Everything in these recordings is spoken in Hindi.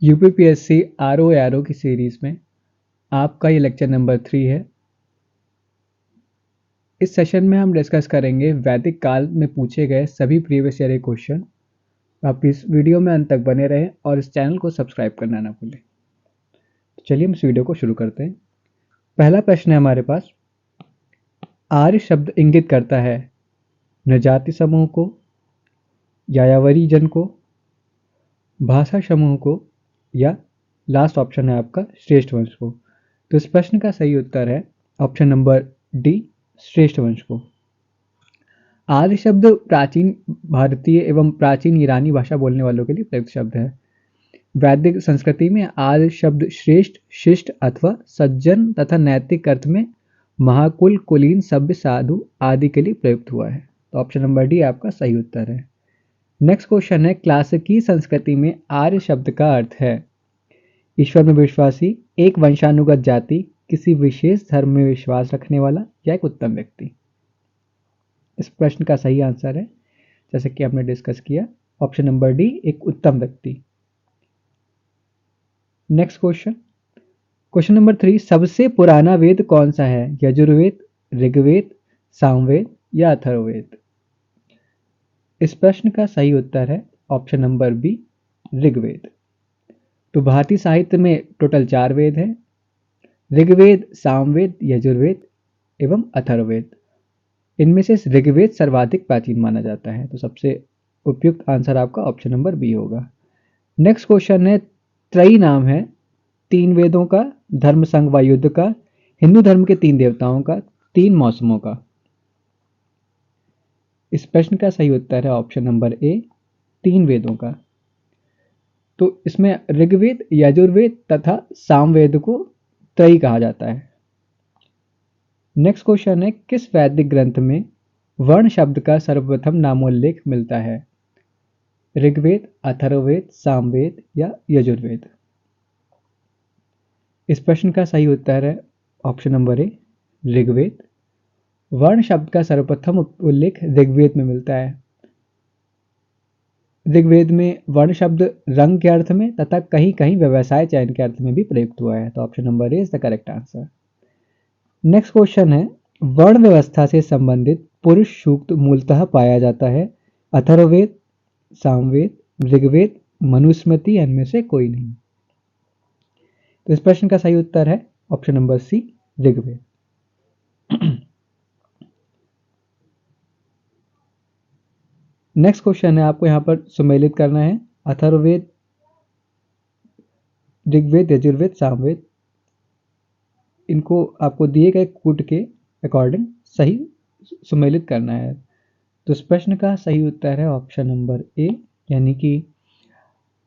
यूपीपीएससी आरओ एआरओ की सीरीज में आपका ये लेक्चर नंबर 3 है। इस सेशन में हम डिस्कस करेंगे वैदिक काल में पूछे गए सभी प्रीवियस ईयर क्वेश्चन। आप इस वीडियो में अंत तक बने रहें और इस चैनल को सब्सक्राइब करना ना भूलें। तो चलिए हम इस वीडियो को शुरू करते हैं। पहला प्रश्न है हमारे पास, आर्य शब्द इंगित करता है नृजाति समूह को, यायावरी जन को, भाषा समूह को, या लास्ट ऑप्शन है आपका श्रेष्ठ वंश को। तो इस प्रश्न का सही उत्तर है ऑप्शन नंबर डी, श्रेष्ठ वंश को। आर्य शब्द प्राचीन भारतीय एवं प्राचीन ईरानी भाषा बोलने वालों के लिए प्रयुक्त शब्द है। वैदिक संस्कृति में आर्य शब्द श्रेष्ठ, शिष्ट अथवा सज्जन तथा नैतिक अर्थ में महाकुल, कुलीन, सभ्य, साधु आदि के लिए प्रयुक्त हुआ है। तो ऑप्शन नंबर डी आपका सही उत्तर है। नेक्स्ट क्वेश्चन है, क्लासिकी संस्कृति में आर्य शब्द का अर्थ है ईश्वर में विश्वासी, एक वंशानुगत जाति, किसी विशेष धर्म में विश्वास रखने वाला, या एक उत्तम व्यक्ति। इस प्रश्न का सही आंसर है, जैसे कि हमने डिस्कस किया, ऑप्शन नंबर डी, एक उत्तम व्यक्ति। नेक्स्ट क्वेश्चन नंबर 3, सबसे पुराना वेद कौन सा है? यजुर्वेद, ऋग्वेद, सामवेद या अथर्ववेद। इस प्रश्न का सही उत्तर है ऑप्शन नंबर बी, ऋग्वेद। तो भारतीय साहित्य में टोटल 4 वेद हैं, ऋग्वेद, सामवेद, यजुर्वेद एवं अथर्ववेद। इनमें से ऋग्वेद सर्वाधिक प्राचीन माना जाता है, तो सबसे उपयुक्त आंसर आपका ऑप्शन नंबर बी होगा। नेक्स्ट क्वेश्चन है, त्रयी नाम है 3 वेदों का, धर्म संघ व युद्ध का, हिंदू धर्म के 3 देवताओं का, 3 मौसमों का। इस प्रश्न का सही उत्तर है ऑप्शन नंबर ए, 3 वेदों का। तो इसमें ऋग्वेद, यजुर्वेद तथा सामवेद को त्रयी कहा जाता है। नेक्स्ट क्वेश्चन है, किस वैदिक ग्रंथ में वर्ण शब्द का सर्वप्रथम नामोल्लेख मिलता है? ऋग्वेद, अथर्ववेद, सामवेद या यजुर्वेद। इस प्रश्न का सही उत्तर है ऑप्शन नंबर ए, ऋग्वेद। वर्ण शब्द का सर्वप्रथम उल्लेख ऋग्वेद में मिलता है। ऋग्वेद में वर्ण शब्द रंग के अर्थ में तथा कहीं कहीं व्यवसाय चयन के अर्थ में भी प्रयुक्त हुआ है। तो option number A is the correct answer. Next question है, वर्ण व्यवस्था से संबंधित पुरुष सूक्त मूलतः पाया जाता है अथर्ववेद, सामवेद, ऋग्वेद, मनुस्मृति, इनमें से कोई नहीं। तो इस प्रश्न का सही उत्तर है option number C, Rigveda. Next question है, आपको यहां पर सुमेलित करना है अथर्ववेद, ऋग्वेद, यजुर्वेद, सामवेद। इनको आपको दिए गए कूट के अकॉर्डिंग सही सुमेलित करना है। तो इस प्रश्न का सही उत्तर है ऑप्शन नंबर ए, यानी कि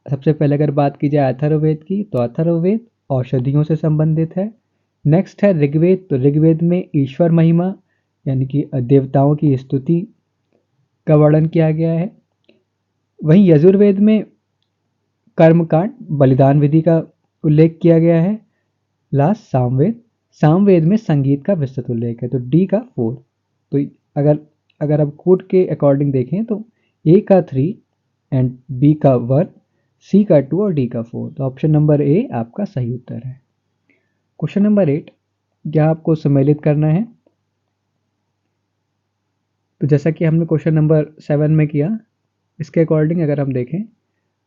सबसे पहले अगर बात की जाए अथर्ववेद की, तो अथर्ववेद औषधियों से संबंधित है। नेक्स्ट है ऋग्वेद, तो ऋग्वेद में ईश्वर महिमा यानी कि देवताओं की स्तुति का वर्णन किया गया है। वहीं यजुर्वेद में कर्मकांड, बलिदान विधि का उल्लेख किया गया है। लास्ट सामवेद, सामवेद में संगीत का विस्तृत उल्लेख है। तो डी का 4। तो अगर आप कोड के अकॉर्डिंग देखें तो ए का 3 एंड बी का 1, सी का 2 और डी का 4। तो ऑप्शन नंबर ए आपका सही उत्तर है। क्वेश्चन नंबर 8, क्या आपको सम्मिलित करना है? तो जैसा कि हमने क्वेश्चन नंबर 7 में किया, इसके अकॉर्डिंग अगर हम देखें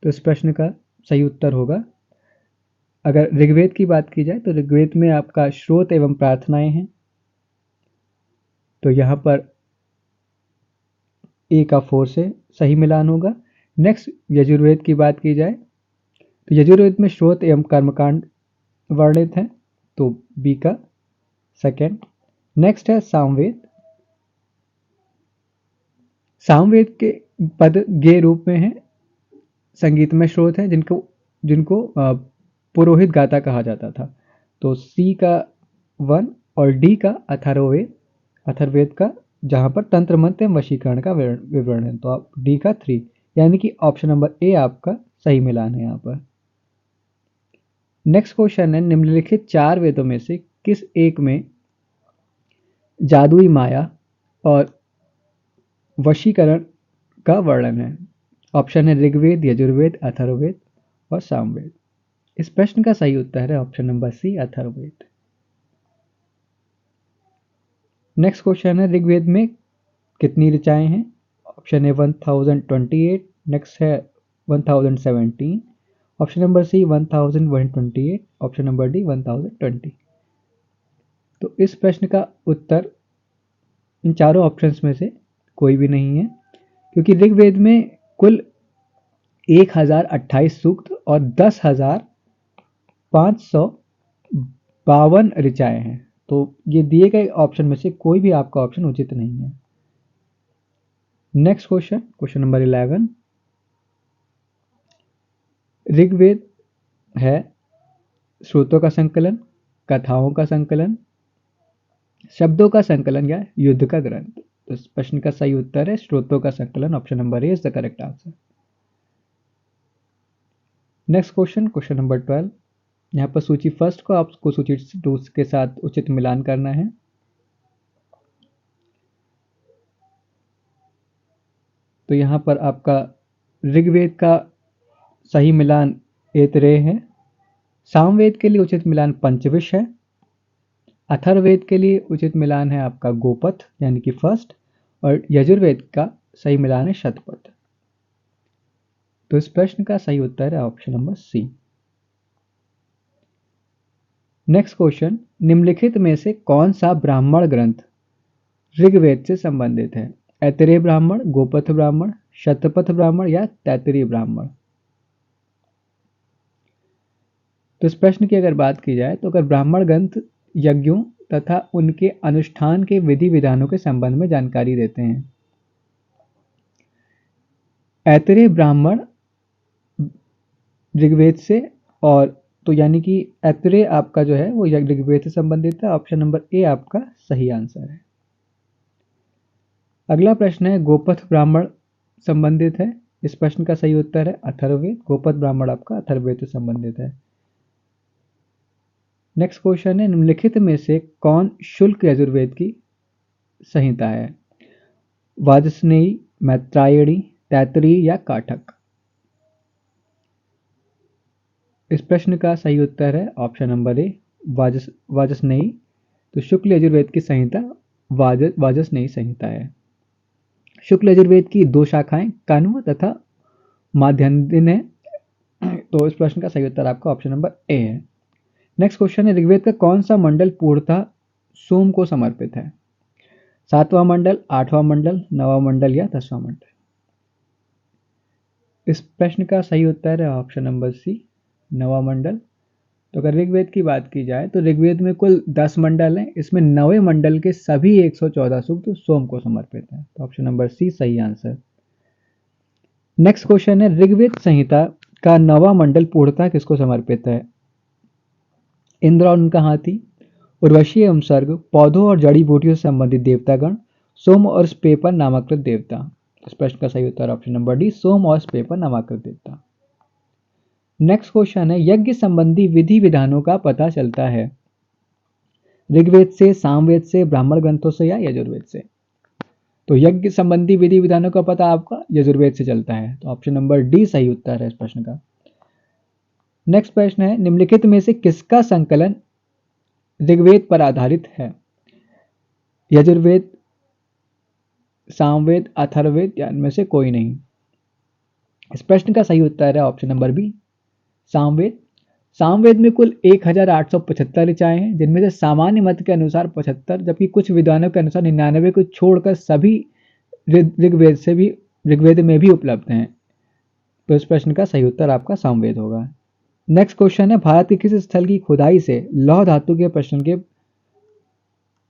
तो इस प्रश्न का सही उत्तर होगा, अगर ऋग्वेद की बात की जाए तो ऋग्वेद में आपका श्रोत एवं प्रार्थनाएं हैं। तो यहां पर ए का 4 से सही मिलान होगा। नेक्स्ट यजुर्वेद की बात की जाए तो यजुर्वेद में श्रोत एवं कर्मकांड वर्णित है, तो बी का 2। नेक्स्ट है सामवेद, सामवेद के पद गे रूप में है, संगीतमय स्रोत है जिनको पुरोहित गाता कहा जाता था। तो सी का 1 और डी का अथर्ववेद का, जहां पर तंत्र मंत्र एवं वशीकरण का विवरण है। तो आप डी का 3, यानी कि ऑप्शन नंबर ए आपका सही मिलान है यहां पर। नेक्स्ट क्वेश्चन है, निम्नलिखित 4 वेदों में से किस एक में जादुई माया और वशीकरण का वर्णन है? ऑप्शन है ऋग्वेद, यजुर्वेद, अथर्ववेद और सामवेद। इस प्रश्न का सही उत्तर है option number C, Atharvaveda. Next question है, ऋग्वेद में कितनी ऋचाएं हैं? ऑप्शन ए 1028, नेक्स्ट है 1017, option number C 1128, option number D 1020। तो इस प्रश्न का उत्तर इन चारों ऑप्शंस में से कोई भी नहीं है, क्योंकि ऋग्वेद में कुल 1028 सूक्त और 10,552 ऋचाएं हैं। तो ये दिए गए ऑप्शन में से कोई भी आपका ऑप्शन उचित नहीं है। Next question, question number 11। Rigveda है श्रुतों का संकलन, कथाओं का संकलन, शब्दों का संकलन या युद्ध का ग्रंथ? तो इस प्रश्न का सही उत्तर है श्रुतों का संकलन, option number A is the correct answer. Next question, question number 12। यहाँ पर सूची फर्स्ट को आपको सूची 2 के साथ उचित मिलान करना है। तो यहाँ पर आपका ऋग्वेद का सही मिलान ऐतरेय है, सामवेद के लिए उचित मिलान पंचविश है, अथर्ववेद के लिए उचित मिलान है आपका गोपथ यानी कि फर्स्ट, और यजुर्वेद का सही मिलान है शतपथ। तो इस प्रश्न का सही उत्तर है option number C. Next question, निम्नलिखित में से कौन सा ब्राह्मण ग्रंथ ऋग्वेद से संबंधित है? ऐतरेय ब्राह्मण, गोपथ ब्राह्मण, शतपथ ब्राह्मण या तैतरीय ब्राह्मण? तो इस प्रश्न की अगर बात की जाए तो अगर ब्राह्मण ग्रंथ यज्ञों तथा उनके अनुष्ठान के विधि विधानों के संबंध में जानकारी देते हैं। ऐतरेय ब्राह्मण ऋग्वेद से, और तो यानी कि ऐतरेय आपका जो है वो ऋग्वेद से संबंधित है, ऑप्शन नंबर ए आपका सही आंसर है। अगला प्रश्न है, गोपथ ब्राह्मण संबंधित है। इस प्रश्न का सही उत्तर है अथर्ववेद, गोपथ ब्राह्मण आपका अथर्ववेद से संबंधित है। नेक्स्ट क्वेश्चन है, निम्नलिखित में से कौन शुल्क यजुर्वेद की संहिता है? वाजस्नेयी, मैत्रायणी, तैत्तिरीय या काठक? इस प्रश्न का सही उत्तर है ऑप्शन नंबर ए, वाजस्नेयी। तो शुक्ल यजुर्वेद की संहिता वाजस्नेयी संहिता है। शुक्ल यजुर्वेद की 2 शाखाएं कण्व तथा माध्यन्दिन है। तो इस प्रश्न का सही उत्तर आपका ऑप्शन नंबर ए है। नेक्स्ट क्वेश्चन है, ऋग्वेद का कौन सा मंडल पूर्णतः सोम को समर्पित है? 7वां मंडल, 8वां मंडल, 9वां मंडल या 10वां मंडल? इस प्रश्न का सही उत्तर है ऑप्शन नंबर सी, 9वां मंडल। तो अगर ऋग्वेद की बात की जाए तो ऋग्वेद में कुल 10 मंडल हैं, इसमें 9वें मंडल के सभी 114 सूक्त सोम को समर्पित हैं। तो ऑप्शन नंबर सी सही आंसर। नेक्स्ट क्वेश्चन है, ऋग्वेद संहिता का 9वां मंडल पूर्णतः किसको समर्पित है? इंद्र और उनका हाथी, उर्वशी एवं सर्ग, पौधों और जड़ी बूटियों से संबंधित देवतागण, सोम और स्पेपर नामाकृत देवता? इस प्रश्न का सही उत्तर ऑप्शन नंबर डी, सोम और स्पेपर नामाकृत देवता। नेक्स्ट क्वेश्चन है, यज्ञ संबंधी विधि विधानों का पता चलता है ऋग्वेद से, सामवेद से, ब्राह्मण ग्रंथों से या यजुर्वेद से? तो यज्ञ संबंधी विधि विधानों का पता आपका यजुर्वेद से चलता है। तो ऑप्शन नंबर डी सही उत्तर है इस प्रश्न का। नेक्स्ट प्रश्न है, निम्नलिखित में से किसका संकलन ऋग्वेद पर आधारित है? यजुर्वेद, सामवेद, अथर्ववेद या इनमें से कोई नहीं? इस प्रश्न का सही उत्तर है option number B, Samaveda. Samaveda में कुल 1875 ऋचाएं हैं, जिनमें से सामान्य मत के अनुसार 75, जबकि कुछ विद्वानों के अनुसार 99 को छोड़कर सभी ऋग्वेद में भी उपलब्ध हैं। तो इस प्रश्न का सही उत्तर आपका सामवेद होगा। नेक्स्ट क्वेश्चन है, भारत के किस स्थल की खुदाई से लौह धातु के प्रश्न के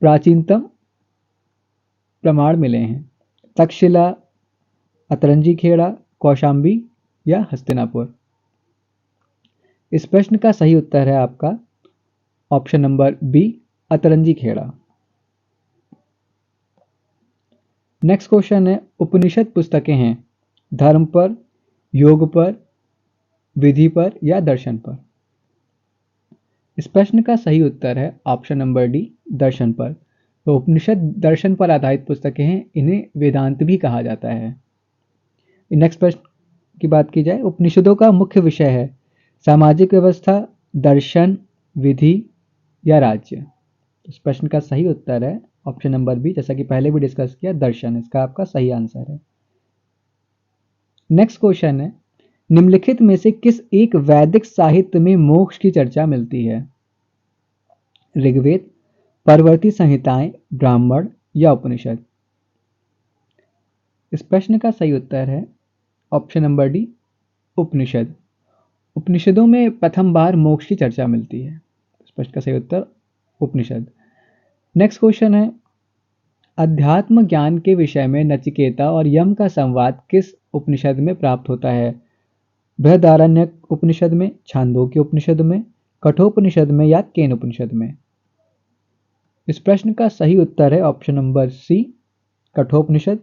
प्राचीनतम प्रमाण मिले हैं? तक्षशिला, अतरंजी खेड़ा, कौशाम्बी या हस्तिनापुर? इस प्रश्न का सही उत्तर है आपका option number B, Atranji Khera. Next question है, उपनिषद पुस्तकें हैं धर्म पर, योग पर, विधि पर या दर्शन पर? इस प्रश्न का सही उत्तर है ऑप्शन नंबर डी, दर्शन पर। तो उपनिषद दर्शन पर आधारित पुस्तकें हैं, इन्हें वेदांत भी कहा जाता है। नेक्स्ट प्रश्न की बात की जाए, उपनिषदों का मुख्य विषय है सामाजिक व्यवस्था, दर्शन, विधि या राज्य। इस प्रश्न का सही उत्तर है ऑप्शन नंबर बी, जैसा कि पहले भी डिस्कस किया, दर्शन इसका आपका सही आंसर है। नेक्स्ट क्वेश्चन है, निम्नलिखित में से किस एक वैदिक साहित्य में मोक्ष की चर्चा मिलती है? ऋग्वेद, परवर्ती संहिताएं, ब्राह्मण या उपनिषद। इस प्रश्न का सही उत्तर है ऑप्शन नंबर डी, उपनिषद। उपनिषदों में प्रथम बार मोक्ष की चर्चा मिलती है। इस प्रश्न का सही उत्तर उपनिषद। नेक्स्ट क्वेश्चन है, अध्यात्म ज्ञान के विषय में नचिकेता और यम का संवाद किस उपनिषद में प्राप्त होता है? बृहदारण्यक उपनिषद में, छांदोग्य उपनिषद में, कठोपनिषद में या केन उपनिषद में। इस प्रश्न का सही उत्तर है option number C, Kathopanishad.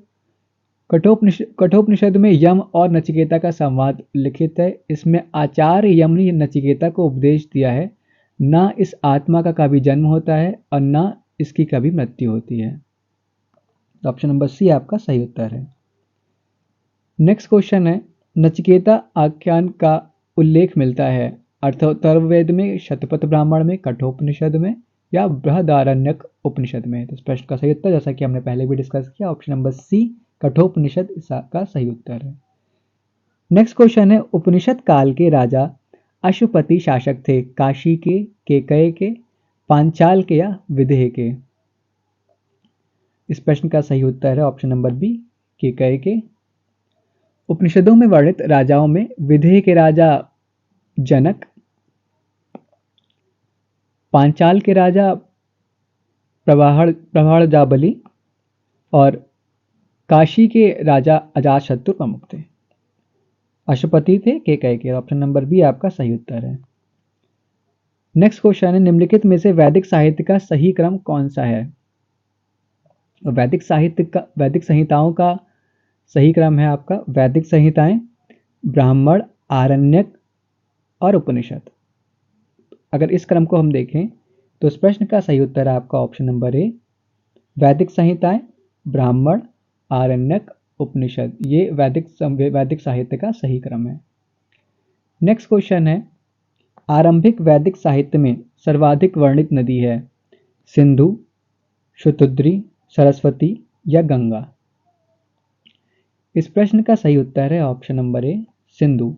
Kathopanishad में यम और नचिकेता का संवाद लिखित है। इसमें आचार्य यम ने नचिकेता को उपदेश दिया है, ना इस आत्मा का कभी जन्म होता है और ना इसकी कभी मृत्यु होती है। ऑप्शन नंबर सी आपका सही उत्तर है। नेक्स्ट क्वेश्चन है, नचिकेता आख्यान का उल्लेख मिलता है अथर्ववेद में, शतपथ ब्राह्मण में, कठोपनिषद में या बृहदारण्यक उपनिषद में। तो इस प्रश्न का सही उत्तर, जैसा कि हमने पहले भी डिस्कस किया, ऑप्शन नंबर सी, कठोपनिषद इसका सही उत्तर है। नेक्स्ट क्वेश्चन है, उपनिषद काल के राजा अशुपति शासक थे काशी के, केकय के, पांचाल के या विदेह के। इस प्रश्न का सही उत्तर है ऑप्शन नंबर बी, केकय के। उपनिषदों में वर्णित राजाओं में विदेह के राजा जनक, पांचाल के राजा प्रभाड़जाबली और काशी के राजा अजातशत्रु प्रमुख थे। अशुपति थे केकय के। ऑप्शन नंबर बी आपका सही उत्तर है। नेक्स्ट क्वेश्चन है, निम्नलिखित में से वैदिक साहित्य का सही क्रम कौन सा है? वैदिक संहिताओं का सही क्रम है आपका वैदिक संहिताएं, ब्राह्मण, आरण्यक और उपनिषद। अगर इस क्रम को हम देखें तो इस प्रश्न का सही उत्तर है आपका ऑप्शन नंबर ए, वैदिक संहिताएं, ब्राह्मण, आरण्यक, उपनिषद। ये वैदिक साहित्य का सही क्रम है। नेक्स्ट क्वेश्चन है, आरंभिक वैदिक साहित्य में सर्वाधिक वर्णित नदी है? सिंधु, शतुद्री, सरस्वती या गंगा। इस प्रश्न का सही उत्तर है ऑप्शन नंबर ए, सिंधु।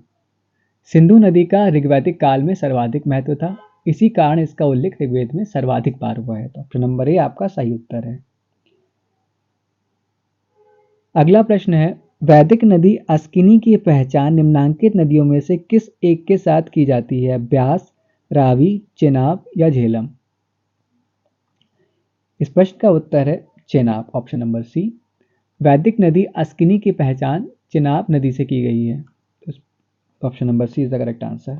सिंधु नदी का ऋग्वैदिक काल में सर्वाधिक महत्व था, इसी कारण इसका उल्लेख ऋग्वेद में सर्वाधिक बार हुआ है। तो ऑप्शन नंबर ए आपका सही उत्तर है। अगला प्रश्न है, वैदिक नदी अस्किनी की पहचान निम्नांकित नदियों में से किस एक के साथ की जाती है? ब्यास, रावी, चेनाब या झेलम। इस प्रश्न का उत्तर है चेनाब, ऑप्शन नंबर सी। वैदिक नदी अस्किनी की पहचान चेनाब नदी से की गई है। Option number C is the correct answer.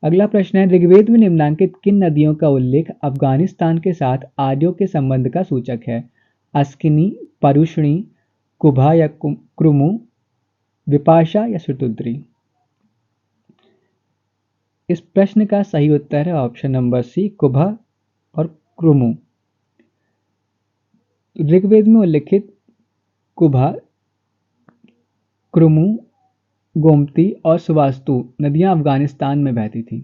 अगला प्रश्न है, ऋग्वेद में निम्नांकित किन नदियों का उल्लेख अफगानिस्तान के साथ आर्यों के संबंध का सूचक है? अस्किनी, परुष्णी, कुभा या क्रुमु, विपाशा या शतुद्री। इस प्रश्न का सही उत्तर है ऑप्शन नंबर सी, कुभा और क्रुमु। ऋग्वेद में उल्लिखित कुभा, क्रुमु, गोमती और सुवास्तु नदियां अफगानिस्तान में बहती थी।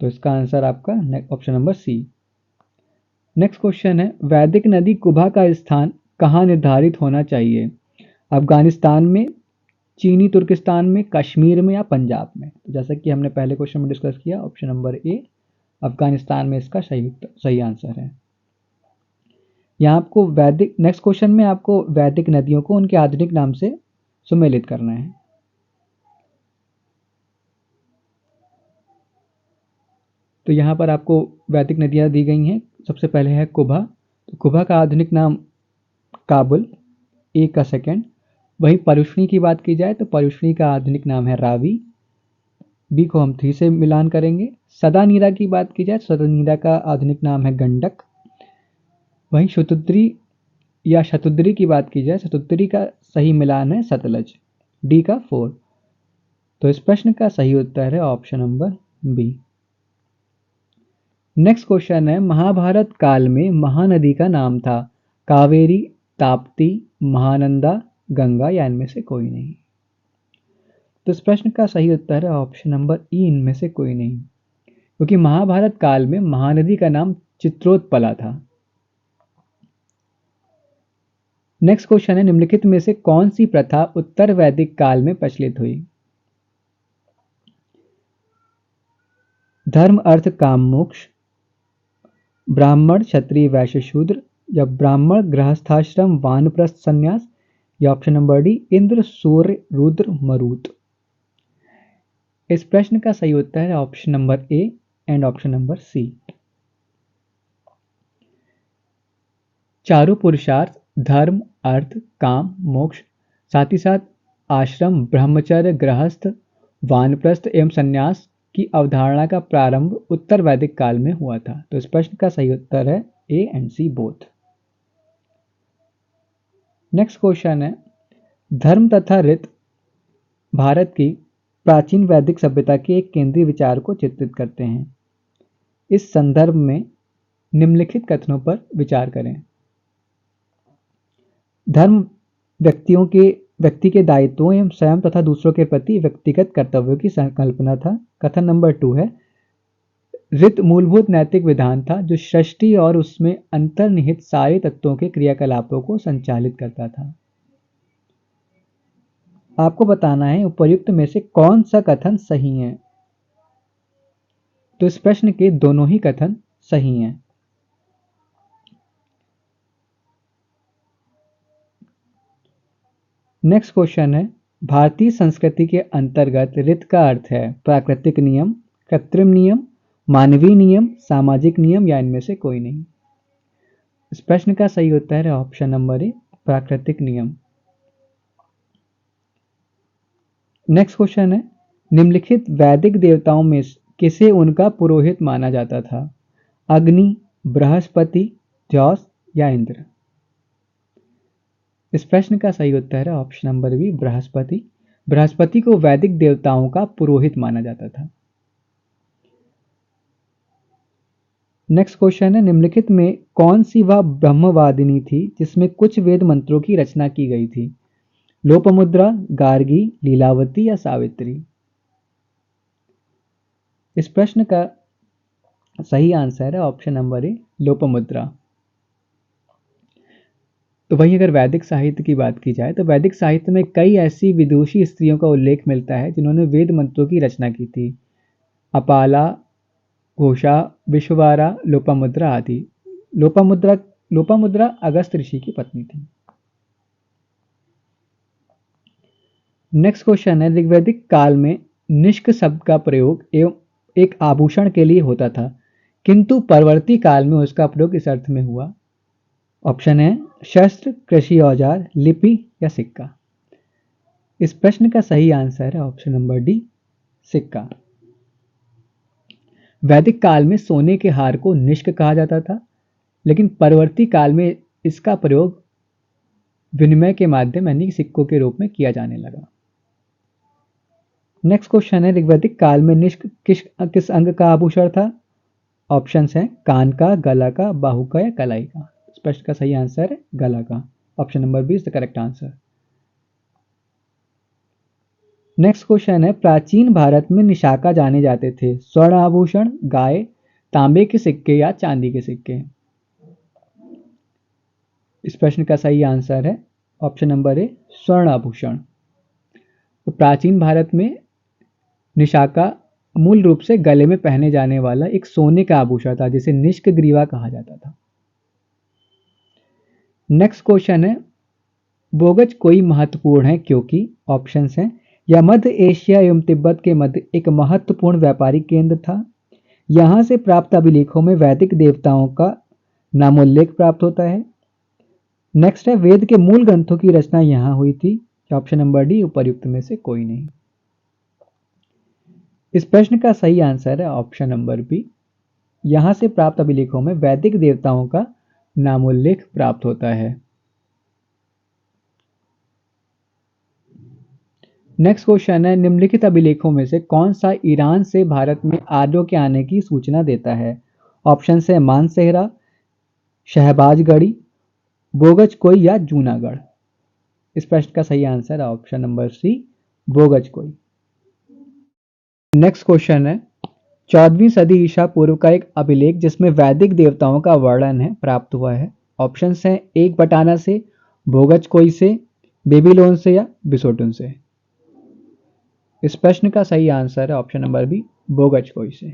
तो इसका आंसर आपका option number C. Next question है, वैदिक नदी कुभा का स्थान कहाँ निर्धारित होना चाहिए? अफगानिस्तान में, चीनी तुर्किस्तान में, कश्मीर में या पंजाब में। तो जैसा कि हमने पहले क्वेश्चन में डिस्कस किया, ऑप्शन नंबर ए, अफगानिस्तान में इसका सही आंसर है। यहाँ आपको नेक्स्ट क्वेश्चन में आपको वैदिक नदियों को उनके आधुनिक नाम से सुमेलित करना है। तो यहाँ पर आपको वैदिक नदियाँ दी गई हैं। सबसे पहले है कुभा। तो कुभा का आधुनिक नाम काबुल, ए का सेकेंड। वहीं परुष्णी की बात की जाए तो परुष्णी का आधुनिक नाम है रावी, बी को हम 3 से मिलान करेंगे। सदानीरा की बात की जाए तो सदानीरा का आधुनिक नाम है गंडक। वहीं शतुद्री की बात की जाए, शतुद्री का सही मिलान है सतलज, डी का 4। तो इस प्रश्न का सही उत्तर है option number B. Next question है, महाभारत काल में महानदी का नाम था? कावेरी, ताप्ती, महानंदा, गंगा या इनमें से कोई नहीं। तो इस प्रश्न का सही उत्तर है ऑप्शन नंबर ई, इनमें से कोई नहीं, क्योंकि महाभारत काल में महानदी का नाम चित्रोत्पला था। नेक्स्ट क्वेश्चन है, निम्नलिखित में से कौन सी प्रथा उत्तर वैदिक काल में प्रचलित हुई? धर्म अर्थ काम मोक्ष, ब्राह्मण क्षत्रिय वैश्य शूद्र, या ब्राह्मण गृहस्थाश्रम वानप्रस्थ संन्यास, या option number D Indra Surya Rudra Marut. इस प्रश्न का सही उत्तर है option number A and option number C. चारों पुरुषार्थ धर्म अर्थ काम मोक्ष, साथ ही साथ आश्रम ब्रह्मचर्य गृहस्थ वानप्रस्थ एवं संन्यास की अवधारणा का प्रारंभ उत्तर वैदिक काल में हुआ था। तो इस प्रश्न का सही उत्तर है A and C both. Next question है, धर्म तथा रीत भारत की प्राचीन वैदिक सभ्यता के एक केंद्रीय विचार को चित्रित करते हैं। इस संदर्भ में निम्नलिखित कथनों पर विचार करें। धर्म व्यक्ति के दायित्वों एवं स्वयं तथा दूसरों के प्रति व्यक्तिगत कर्तव्यों की संकल्पना था। कथन नंबर 2 है, रीत मूलभूत नैतिक विधान था जो सृष्टि और उसमें अंतर्निहित सारे तत्वों के क्रियाकलापों को संचालित करता था। आपको बताना है उपर्युक्त में से कौन सा कथन सही है। तो इस प्रश्न के दोनों ही कथन सही हैं। नेक्स्ट क्वेश्चन है, भारतीय संस्कृति के अंतर्गत रीत का अर्थ है प्राकृतिक नियम, कृत्रिम नियम, मानवीय नियम, सामाजिक नियम, या इनमें से कोई नहीं। इस प्रश्न का सही उत्तर है ऑप्शन नंबर ए प्राकृतिक नियम। नेक्स्ट क्वेश्चन है, निम्नलिखित वैदिक देवताओं में किसे उनका पुरोहित माना जाता था? अग्नि, बृहस्पति, जॉस, या इंद्र। इस प्रश्न का सही उत्तर है option number B Brihaspati. Brihaspati को वैदिक देवताओं का पुरोहित माना जाता था। नेक्स्ट क्वेश्चन है, निम्नलिखित में कौन सी वह ब्रह्मवादिनी थी जिसमें कुछ वेद मंत्रों की रचना की गई थी? लोपामुद्रा, गार्गी, लीलावती, या सावित्री। इस प्रश्न का सही आंसर है ऑप्शन नंबर ए लोपामुद्रा। तो वहीं अगर वैदिक साहित्य की बात की जाए तो वैदिक साहित्य में कई ऐसी विदुषी स्त्रियों का उल्लेख मिलता है जिन्होंने वेद मंत्रों की रचना की थी। अपाला, घोषा, विश्ववारा, लोपामुद्रा आदि। लोपामुद्रा अगस्त ऋषि की पत्नी थी। नेक्स्ट क्वेश्चन है, ऋग्वैदिक काल में निष्क शब्द का प्रयोग एवं एक आभूषण के लिए होता था, किंतु परवर्ती काल में उसका प्रयोग इस अर्थ में हुआ। ऑप्शन है शस्त्र, कृषि औजार, लिपि, या सिक्का। इस प्रश्न का सही आंसर है ऑप्शन नंबर डी सिक्का। वैदिक काल में सोने के हार को निष्क कहा जाता था, लेकिन परवर्ती काल में इसका प्रयोग विनिमय के माध्यम यानी सिक्कों के रूप में किया जाने लगा। नेक्स्ट क्वेश्चन है, ऋग्वैदिक काल में निष्क किस अंग का आभूषण था? ऑप्शंस हैं कान का, गला का, बाहु का, या कलाई का। इस प्रश्न का सही आंसर है गला का। Option number B is the correct answer. Next question है, प्राचीन भारत में निशाका जाने जाते थे स्वर्ण आभूषण, गाय, तांबे के सिक्के, या चांदी के सिक्के। इस प्रश्न का सही आंसर है ऑप्शन नंबर ए स्वर्ण आभूषण। तो प्राचीन भारत में निशाका मूल रूप से गले में पहने जाने वाला एक सोने का आभूषण था जिसे निष्क ग्रीवा कहा जाता था। नेक्स्ट क्वेश्चन है, बोगज कोई महत्वपूर्ण है क्योंकि। ऑप्शंस हैं, यह मध्य एशिया एवं तिब्बत के मध्य एक महत्वपूर्ण व्यापारिक केंद्र था, यहां से प्राप्त अभिलेखों में वैदिक देवताओं का नामोल्लेख प्राप्त होता है। नेक्स्ट है, वेद के मूल ग्रंथों की रचना यहां हुई थी। ऑप्शन नंबर डी उपर्युक्त में से कोई नहीं। इस प्रश्न का सही आंसर है ऑप्शन नंबर बी, यहां से प्राप्त अभिलेखों में वैदिक देवताओं का नामोल्लेख प्राप्त होता है। नेक्स्ट क्वेश्चन है, निम्नलिखित अभिलेखों में से कौन सा ईरान से भारत में आर्यों के आने की सूचना देता है? ऑप्शन है मानसेहरा, शहबाजगढ़ी, बोगजकोई, या जूनागढ़। इस प्रश्न का सही आंसर है option number C Boghazkoi. Next question है 14वीं सदी ईसा पूर्व का एक अभिलेख जिसमें वैदिक देवताओं का वर्णन है प्राप्त हुआ है। ऑप्शंस हैं एक बटाना से, भोगज कोई से, बेबीलोन से या बिसोटुन से। इस प्रश्न का सही आंसर है ऑप्शन नंबर बी, बोगज कोई से।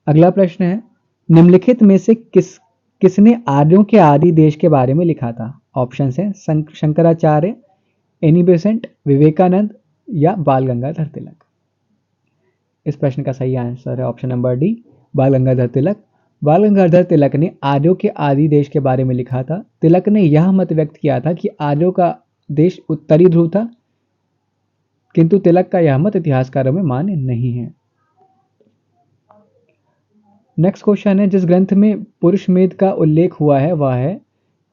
अगला प्रश्न है निम्नलिखित में से किसने आर्यों के आदि देश के बारे में लिखा था। ऑप्शन है शंकराचार्य, एनी बेसेंट, विवेकानंद या बाल गंगाधर तिलक। इस प्रश्न का सही आंसर है ऑप्शन नंबर डी, बाल गंगाधर तिलक। बाल गंगाधर तिलक ने आर्यों के आदि देश के बारे में लिखा था। तिलक ने यह मत व्यक्त किया था कि आर्यों का देश उत्तरी ध्रुव था, किंतु तिलक का यह मत इतिहासकारों में मान्य नहीं है। नेक्स्ट क्वेश्चन है जिस ग्रंथ में पुरुष मेध का उल्लेख हुआ है वह है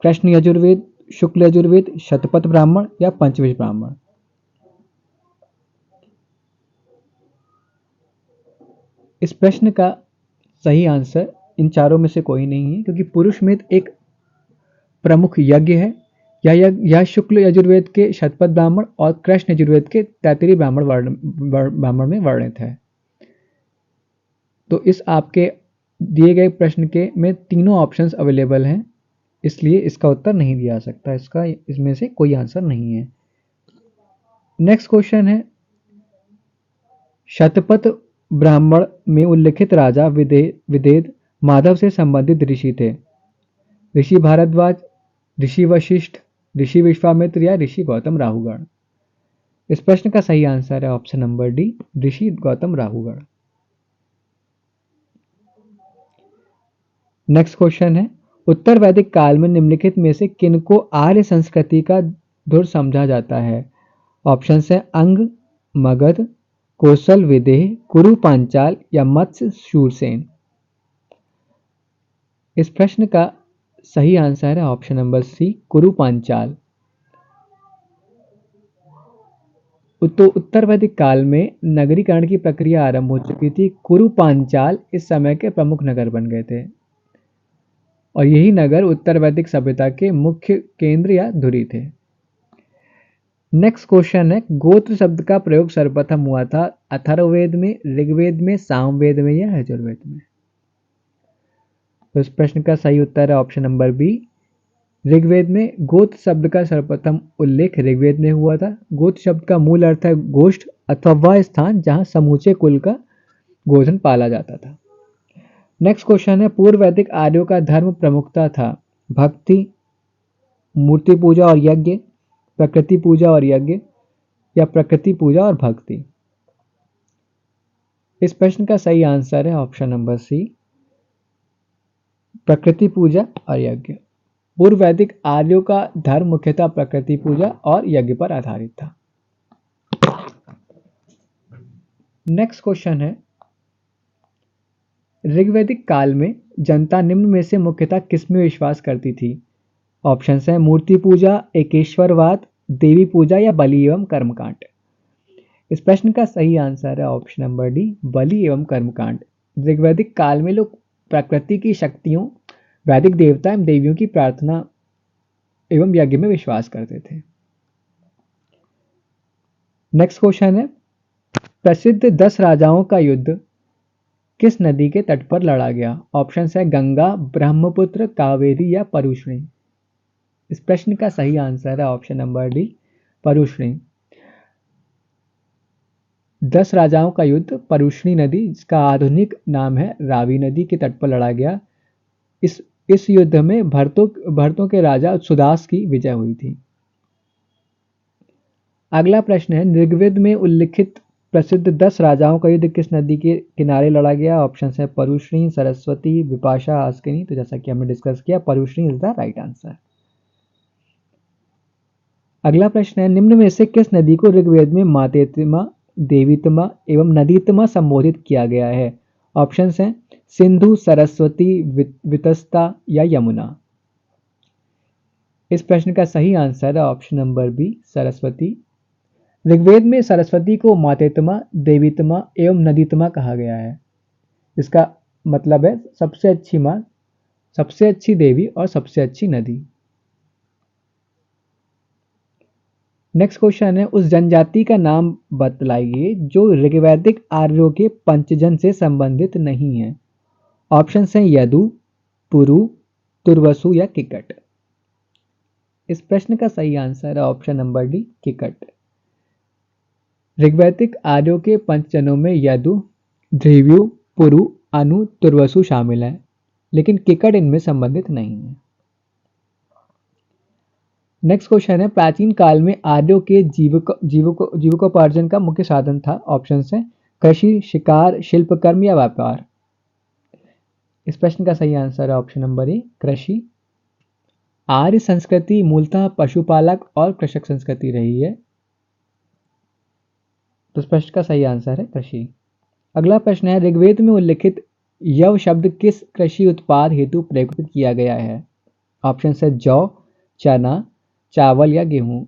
कृष्ण यजुर्वेद, शुक्ल यजुर्वेद, शतपथ ब्राह्मण या पंचविश ब्राह्मण। इस प्रश्न का सही आंसर इन चारों में से कोई नहीं है, क्योंकि पुरुष मेध एक प्रमुख यज्ञ है। यह शुक्ल यजुर्वेद के शतपथ ब्राह्मण और कृष्ण यजुर्वेद के तैतरी ब्राह्मण में वर्णित है। तो इस आपके दिए गए प्रश्न के में तीनों ऑप्शंस अवेलेबल हैं, इसलिए इसका उत्तर नहीं दिया सकता। इसका इसमें से कोई आंसर नहीं है। नेक्स्ट क्वेश्चन है शतपथ ब्राह्मण में उल्लिखित राजा विदेद माधव से संबंधित ऋषि थे। ऋषि भारद्वाज, ऋषि वशिष्ठ, ऋषि विश्वामित्र या ऋषि गौतम राहुगण। इस प्रश्न का सही आंसर है ऑप्शन नंबर डी, ऋषि गौतम राहुगण। नेक्स्ट क्वेश्चन है उत्तर वैदिक काल में निम्नलिखित में से किनको आर्य संस्कृति का धुर समझा जाता है। ऑप्शन है अंग, मगध, कौशल विदेह, कुरु पांचाल या मत्स्य शूरसेन। इस प्रश्न का सही आंसर है ऑप्शन नंबर सी, कुरु पांचाल। तो उत्तर वैदिक काल में नगरीकरण की प्रक्रिया आरंभ हो चुकी थी। कुरु पांचाल इस समय के प्रमुख नगर बन गए थे और यही नगर उत्तर वैदिक सभ्यता के मुख्य केंद्र या धुरी थे। नेक्स्ट क्वेश्चन है गोत्र शब्द का प्रयोग सर्वप्रथम हुआ था अथर्ववेद में, ऋग्वेद में, सामवेद में या यजुर्वेद में। तो इस प्रश्न का सही उत्तर है ऑप्शन नंबर बी, ऋग्वेद में। गोत्र शब्द का सर्वप्रथम उल्लेख ऋग्वेद में हुआ था। गोत्र शब्द का मूल अर्थ है गोष्ठ अथवा वह स्थान जहां समूचे कुल का गोधन पाला जाता था। नेक्स्ट क्वेश्चन है पूर्व वैदिक आर्यों का धर्म प्रमुखता था भक्ति, मूर्ति पूजा और यज्ञ, प्रकृति पूजा और यज्ञ या प्रकृति पूजा और भक्ति। इस प्रश्न का सही आंसर है ऑप्शन नंबर सी, प्रकृति पूजा और यज्ञ। पूर्व वैदिक आर्यों का धर्म मुख्यतः प्रकृति पूजा और यज्ञ पर आधारित था। नेक्स्ट क्वेश्चन है ऋग्वैदिक काल में जनता निम्न में से मुख्यतः किसमें विश्वास करती थी। ऑप्शन है मूर्ति पूजा, एकेश्वरवाद, देवी पूजा या बलि एवं कर्मकांड। इस प्रश्न का सही आंसर है ऑप्शन नंबर डी, बलि एवं कर्मकांड। ऋग्वैदिक काल में लोग प्रकृति की शक्तियों, वैदिक देवता एवं देवियों की प्रार्थना एवं यज्ञ में विश्वास करते थे। नेक्स्ट क्वेश्चन है प्रसिद्ध 10 राजाओं का युद्ध किस नदी के तट पर लड़ा गया। ऑप्शन है गंगा, ब्रह्मपुत्र, कावेरी या परुष्णी। इस प्रश्न का सही आंसर है ऑप्शन नंबर डी, परुष्णी। 10 राजाओं का युद्ध परुष्णी नदी, जिसका आधुनिक नाम है रावी नदी के तट पर लड़ा गया। इस युद्ध में भरतों के राजा सुदास की विजय हुई थी। अगला प्रश्न है ऋग्वेद में उल्लिखित प्रसिद्ध 10 राजाओं का युद्ध किस नदी के किनारे लड़ा गया। ऑप्शन है परुष्णी, सरस्वती, विपाशा, आस्किनी। तो जैसा कि हमने डिस्कस किया Parushni is the right answer. अगला प्रश्न है निम्न में से किस नदी को ऋग्वेद में मातेत्मा, देवीत्मा एवं नदीत्मा संबोधित किया गया है। ऑप्शन है सिंधु, सरस्वती, वितस्ता या यमुना। इस प्रश्न का सही आंसर है option number B, Saraswati. Rigveda में सरस्वती को मातेत्मा, देवीत्मा एवं नदीत्मा कहा गया है। इसका मतलब है सबसे अच्छी माँ, सबसे अच्छी देवी और सबसे अच्छी नदी। नेक्स्ट क्वेश्चन है, उस जनजाति का नाम बतलाइए जो ऋग्वैदिक आर्यों के पंचजन से संबंधित नहीं है। ऑप्शन है यदु, पुरु, तुर्वसु या किकट। इस प्रश्न का सही आंसर है ऑप्शन नंबर डी, किकट। ऋग्वैदिक आर्यों के पंचजनों में यदु, ध्रुवु, पुरु, अनु, तुर्वसु शामिल हैं, लेकिन किकट इनमें संबंधित नहीं है। नेक्स्ट क्वेश्चन है, प्राचीन काल में आर्यों के जीविकोपार्जन का मुख्य साधन था। ऑप्शन है कृषि, शिकार, शिल्पकर्म या व्यापार। इस प्रश्न का सही आंसर है ऑप्शन नंबर ए, कृषि। आर्य संस्कृति मूलतः पशुपालक और कृषक संस्कृति रही है, तो इस प्रश्न का सही आंसर है कृषि। अगला प्रश्न है, ऋग्वेद में उल्लिखित यव शब्द किस कृषि उत्पाद हेतु प्रयुक्त किया गया है। ऑप्शन है जौ, चना, चावल या गेहूं।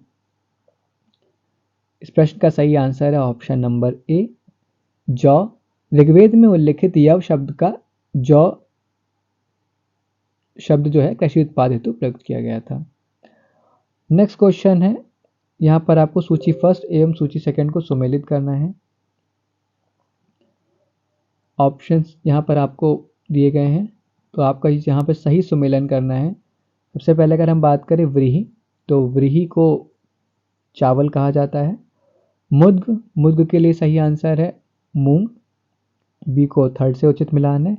इस प्रश्न का सही आंसर है ऑप्शन नंबर ए, जौ। ऋग्वेद में उल्लिखित यव शब्द का जौ शब्द जो है कृषि उत्पाद हेतु प्रयुक्त किया गया था। नेक्स्ट क्वेश्चन है, यहां पर आपको सूची फर्स्ट एवं सूची सेकंड को सुमेलित करना है। ऑप्शंस यहां पर आपको दिए गए हैं, तो आपका यहां पर सही सुमेलन करना है। सबसे पहले अगर हम बात करें व्रीहि, तो व्रीहि को चावल कहा जाता है। मुद्ग, मुद्ग के लिए सही आंसर है मूंग, बी को थर्ड से उचित मिलान है।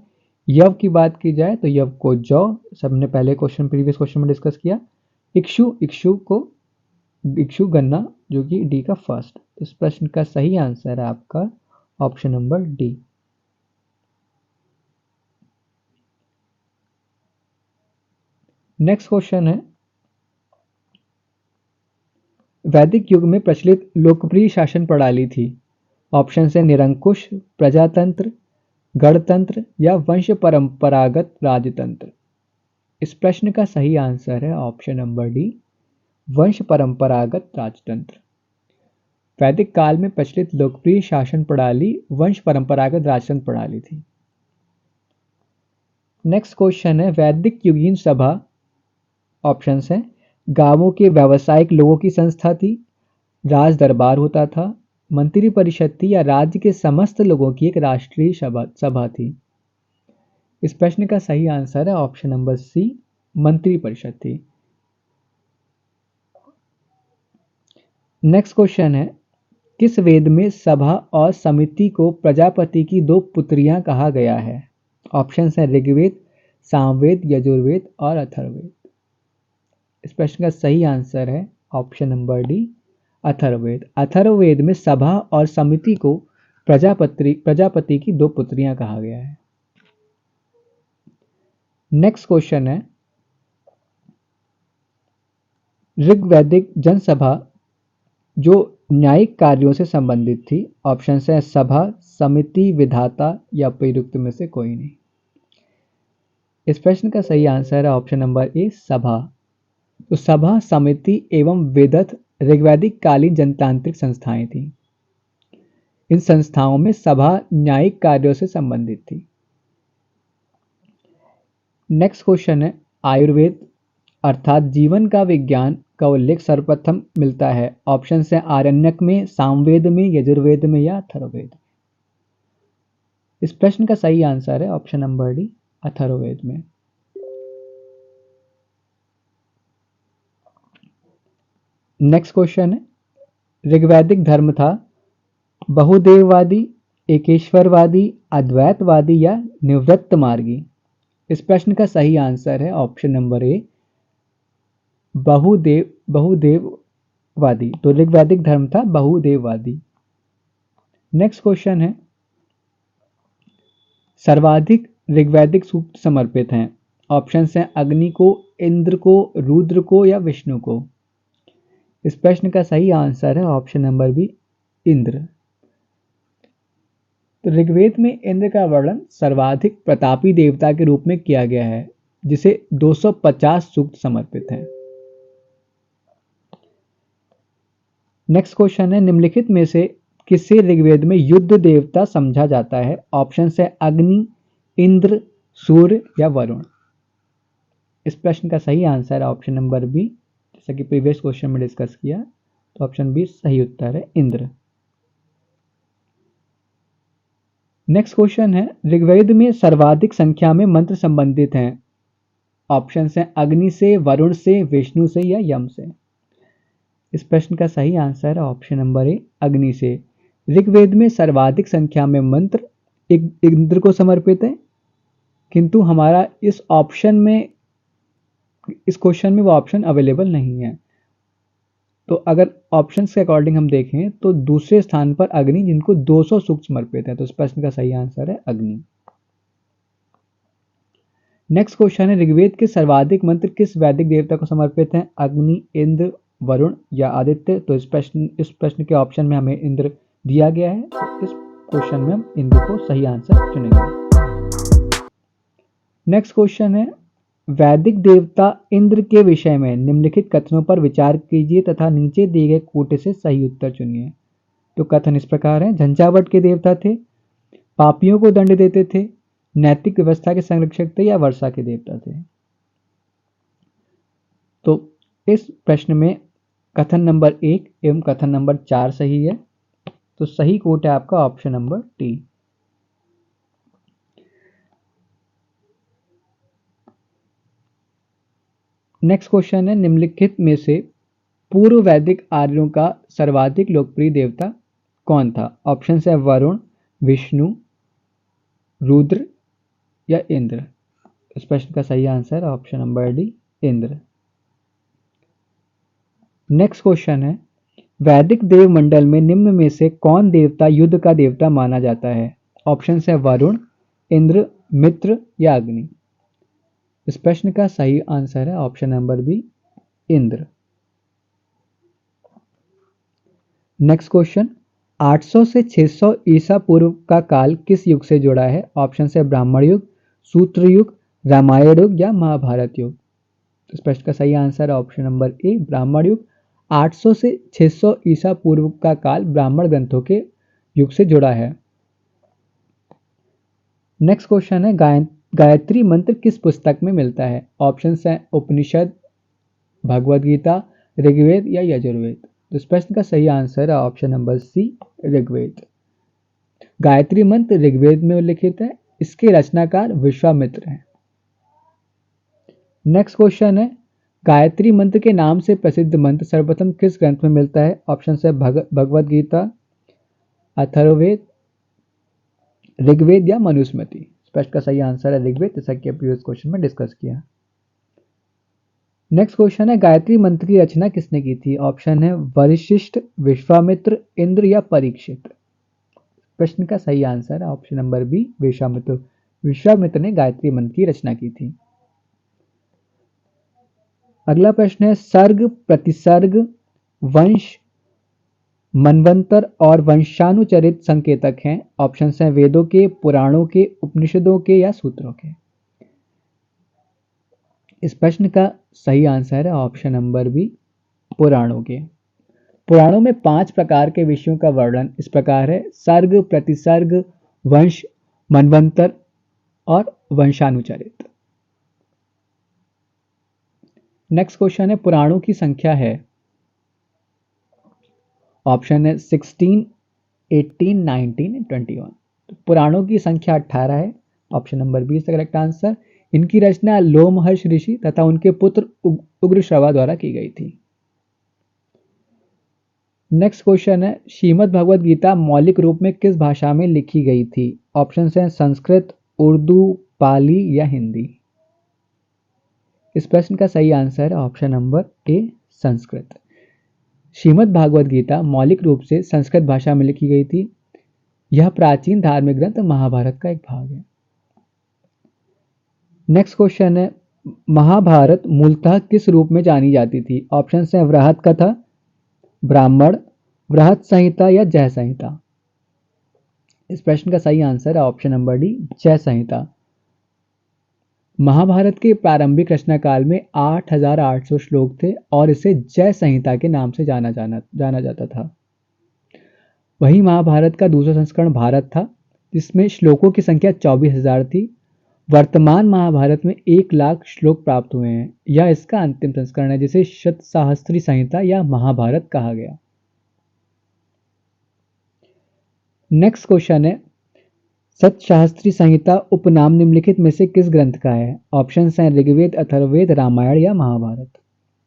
यव की बात की जाए तो यव को जौ, सबने पहले प्रीवियस क्वेश्चन में डिस्कस किया। इक्षु, इक्षु गन्ना, जो कि डी का फर्स्ट। इस प्रश्न का सही आंसर है आपका option number D. Next question है, वैदिक युग में प्रचलित लोकप्रिय शासन प्रणाली थी। ऑप्शन है निरंकुश, प्रजातंत्र, गणतंत्र या वंश परंपरागत राजतंत्र। इस प्रश्न का सही आंसर है ऑप्शन नंबर डी, वंश परंपरागत राजतंत्र। वैदिक काल में प्रचलित लोकप्रिय शासन प्रणाली वंश परंपरागत राजतंत्र प्रणाली थी। नेक्स्ट क्वेश्चन है, वैदिक युगीन सभा, ऑप्शन है गांवों के व्यावसायिक लोगों की संस्था थी, राज दरबार होता था, मंत्री परिषद थी या राज्य के समस्त लोगों की एक राष्ट्रीय सभा थी। इस प्रश्न का सही आंसर है ऑप्शन नंबर सी, मंत्री परिषद थी। नेक्स्ट क्वेश्चन है, किस वेद में सभा और समिति को प्रजापति की दो पुत्रियां कहा गया है। ऑप्शन है ऋग्वेद, सामवेद, यजुर्वेद और अथर्ववेद। इस प्रश्न का सही आंसर है option number D, Atharvaveda. Atharvaveda में सभा और समिति को प्रजापति की दो पुत्रियां कहा गया है। नेक्स्ट क्वेश्चन है, ऋग्वैदिक जनसभा जो न्यायिक कार्यों से संबंधित थी। ऑप्शन है सभा, समिति, विधाता या उपयुक्त में से कोई नहीं। इस प्रश्न का सही आंसर है ऑप्शन नंबर ए, सभा। तो सभा, समिति एवं वेदथ ऋग्वैदिक कालीन जनतांत्रिक संस्थाएं थी। इन संस्थाओं में सभा न्यायिक कार्यों से संबंधित थी। नेक्स्ट क्वेश्चन है, आयुर्वेद अर्थात जीवन का विज्ञान का उल्लेख सर्वप्रथम मिलता है। ऑप्शन है आरण्यक में, सामवेद में, यजुर्वेद में या अथर्ववेद। इस प्रश्न का सही आंसर है ऑप्शन नंबर डी, अथर्ववेद में। नेक्स्ट क्वेश्चन है, ऋग्वैदिक धर्म था बहुदेववादी, एकेश्वरवादी, अद्वैतवादी या निवृत्त मार्गी। इस प्रश्न का सही आंसर है ऑप्शन नंबर ए, बहुदेववादी। तो ऋग्वैदिक धर्म था बहुदेववादी। नेक्स्ट क्वेश्चन है, सर्वाधिक ऋग्वैदिक सूक्त समर्पित हैं। ऑप्शन हैं अग्नि को, इंद्र को, रुद्र को या विष्णु को। इस प्रश्न का सही आंसर है ऑप्शन नंबर बी, इंद्र। तो ऋग्वेद में इंद्र का वर्णन सर्वाधिक प्रतापी देवता के रूप में किया गया है, जिसे 250 सूक्त समर्पित हैं। नेक्स्ट क्वेश्चन है, निम्नलिखित में से किसे ऋग्वेद में युद्ध देवता समझा जाता है। ऑप्शन है अग्नि, इंद्र, सूर्य या वरुण। इस प्रश्न का सही आंसर है ऑप्शन नंबर बी, जैसा कि प्रीवियस क्वेश्चन में डिस्कस किया, तो ऑप्शन बी सही उत्तर है, इंद्र। नेक्स्ट क्वेश्चन है, ऋग्वेद में सर्वाधिक संख्या में मंत्र संबंधित हैं। ऑप्शन है अग्नि से, वरुण से, विष्णु से या यम से। इस प्रश्न का सही आंसर है ऑप्शन नंबर ए, अग्नि से। ऋग्वेद में सर्वाधिक संख्या में मंत्र इंद्र को समर्पित है, किंतु हमारा इस क्वेश्चन में वो ऑप्शन अवेलेबल नहीं है। तो अगर ऑप्शंस के अकॉर्डिंग हम देखें तो दूसरे स्थान पर अग्नि, जिनको 200 सूक्त समर्पित है। तो इस प्रश्न का सही आंसर है अग्नि। नेक्स्ट क्वेश्चन है, ऋग्वेद के सर्वाधिक मंत्र किस वैदिक देवता को समर्पित हैं? अग्नि, इंद्र, वरुण या आदित्य। तो इस प्रश्न के ऑप्शन में हमें इंद्र दिया गया है, तो इस क्वेश्चन में हम इंद्र को सही आंसर चुनेंगे। नेक्स्ट क्वेश्चन है, वैदिक देवता इंद्र के विषय में निम्नलिखित कथनों पर विचार कीजिए तथा नीचे दिए गए कोटे से सही उत्तर चुनिए। तो कथन इस प्रकार है, झंझावात के देवता थे, पापियों को दंड देते थे, नैतिक व्यवस्था के संरक्षक थे या वर्षा के देवता थे। तो इस प्रश्न में कथन नंबर 1 एवं कथन नंबर 4 सही है। तो सही कोट है आपका option number T. Next question है, निम्नलिखित में से पूर्व वैदिक आर्यों का सर्वाधिक लोकप्रिय देवता कौन था? ऑप्शन है वरुण, विष्णु, रुद्र या इंद्र। इस प्रश्न का सही answer option number D, Indra. Next question है, वैदिक देव मंडल में निम्न में से कौन देवता युद्ध का देवता माना जाता है? ऑप्शन है वरुण, इंद्र, मित्र या अग्नि। इस प्रश्न का सही आंसर है option number B, Indra. Next question, 800 से 600 ईसा पूर्व का काल किस युग से जुड़ा है? ऑप्शन है ब्राह्मण युग, सूत्र युग, रामायण युग या महाभारत युग। इस प्रश्न का सही आंसर है ऑप्शन नंबर ए, ब्राह्मण युग। 800 से 600 ईसा पूर्व का काल ब्राह्मण ग्रंथों के युग से जुड़ा है। नेक्स्ट क्वेश्चन है, गायत्री मंत्र किस पुस्तक में मिलता है? ऑप्शन है उपनिषद, भगवद गीता, ऋग्वेद या यजुर्वेद। तो इस प्रश्न का सही आंसर है option number C, Rigveda. Gayatri मंत्र ऋग्वेद में उल्लिखित है, इसके रचनाकार विश्वामित्र हैं। नेक्स्ट क्वेश्चन है, गायत्री मंत्र के नाम से प्रसिद्ध मंत्र सर्वप्रथम किस ग्रंथ में मिलता है? ऑप्शन है भगवद गीता, अथर्ववेद, ऋग्वेद या मनुस्मृति। प्रश्न का सही आंसर है ऋग्वेद, जैसा कि प्रीवियस क्वेश्चन में डिस्कस किया। नेक्स्ट क्वेश्चन है, गायत्री मंत्र की रचना किसने की थी? ऑप्शन है वशिष्ठ, विश्वामित्र, इंद्र या परीक्षित। प्रश्न का सही आंसर है option number B, Vishwamitra. Vishwamitra ने गायत्री मंत्र की रचना की थी। अगला प्रश्न है, सर्ग, प्रतिसर्ग, वंश, मनवंतर और वंशानुचरित संकेतक हैं। ऑप्शन हैं वेदों के, पुराणों के, उपनिषदों के या सूत्रों के। इस प्रश्न का सही आंसर है ऑप्शन नंबर बी, पुराणों के। पुराणों में 5 प्रकार के विषयों का वर्णन इस प्रकार है, सर्ग, प्रतिसर्ग, वंश, मनवंतर और वंशानुचरित। नेक्स्ट क्वेश्चन है, पुराणों की संख्या है। ऑप्शन है 16, 18, 19, 21। तो पुराणों की संख्या 18 है, option number B is the correct answer. इनकी रचना लोमहर्ष ऋषि तथा उनके पुत्र उग्रश्रवा द्वारा की गई थी। नेक्स्ट क्वेश्चन है, श्रीमद् भगवद गीता मौलिक रूप में किस भाषा में लिखी गई थी? ऑप्शन हैं संस्कृत, उर्दू, पाली या हिंदी। इस प्रश्न का सही आंसर है option number A, Sanskrit. Shrimad Bhagavad Gita मौलिक रूप से संस्कृत भाषा में लिखी गई थी। यह प्राचीन धार्मिक ग्रंथ महाभारत का एक भाग है। नेक्स्ट क्वेश्चन है, महाभारत मूलतः किस रूप में जानी जाती थी? ऑप्शन है वृहत कथा, ब्राह्मण, वृहत संहिता या जय संहिता। इस प्रश्न का सही आंसर है ऑप्शन नंबर डी, जय संहिता। महाभारत के प्रारंभिक रचना काल में 8800 श्लोक थे और इसे जय संहिता के नाम से जाना जाता था। वहीं महाभारत का दूसरा संस्करण भारत था, जिसमें श्लोकों की संख्या 24,000 थी। वर्तमान महाभारत में 1,00,000 श्लोक प्राप्त हुए हैं। यह इसका अंतिम संस्करण है, जिसे शतसाहस्त्री संहिता या महाभारत कहा गया। नेक्स्ट क्वेश्चन है, सतशास्त्री संहिता उपनाम निम्नलिखित में से किस ग्रंथ का है? ऑप्शन हैं ऋग्वेद, अथर्ववेद, रामायण या महाभारत।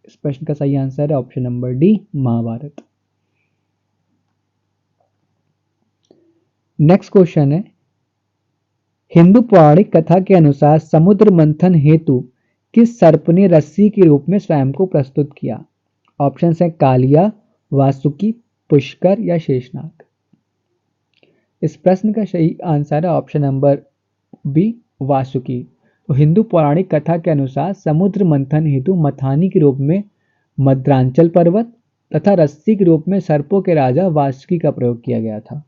इस प्रश्न का सही आंसर है option number D, Mahabharata. Next question है, हिंदू पौराणिक कथा के अनुसार समुद्र मंथन हेतु किस सर्प ने रस्सी के रूप में स्वयं को प्रस्तुत किया? ऑप्शन है कालिया, वासुकी, पुष्कर या शेषनाग। इस प्रश्न का सही आंसर है ऑप्शन नंबर बी, वासुकी। तो हिंदू पौराणिक कथा के अनुसार समुद्र मंथन हेतु मथानी के रूप में मद्रांचल पर्वत तथा रस्सी के रूप में सर्पों के राजा वासुकी का प्रयोग किया गया था।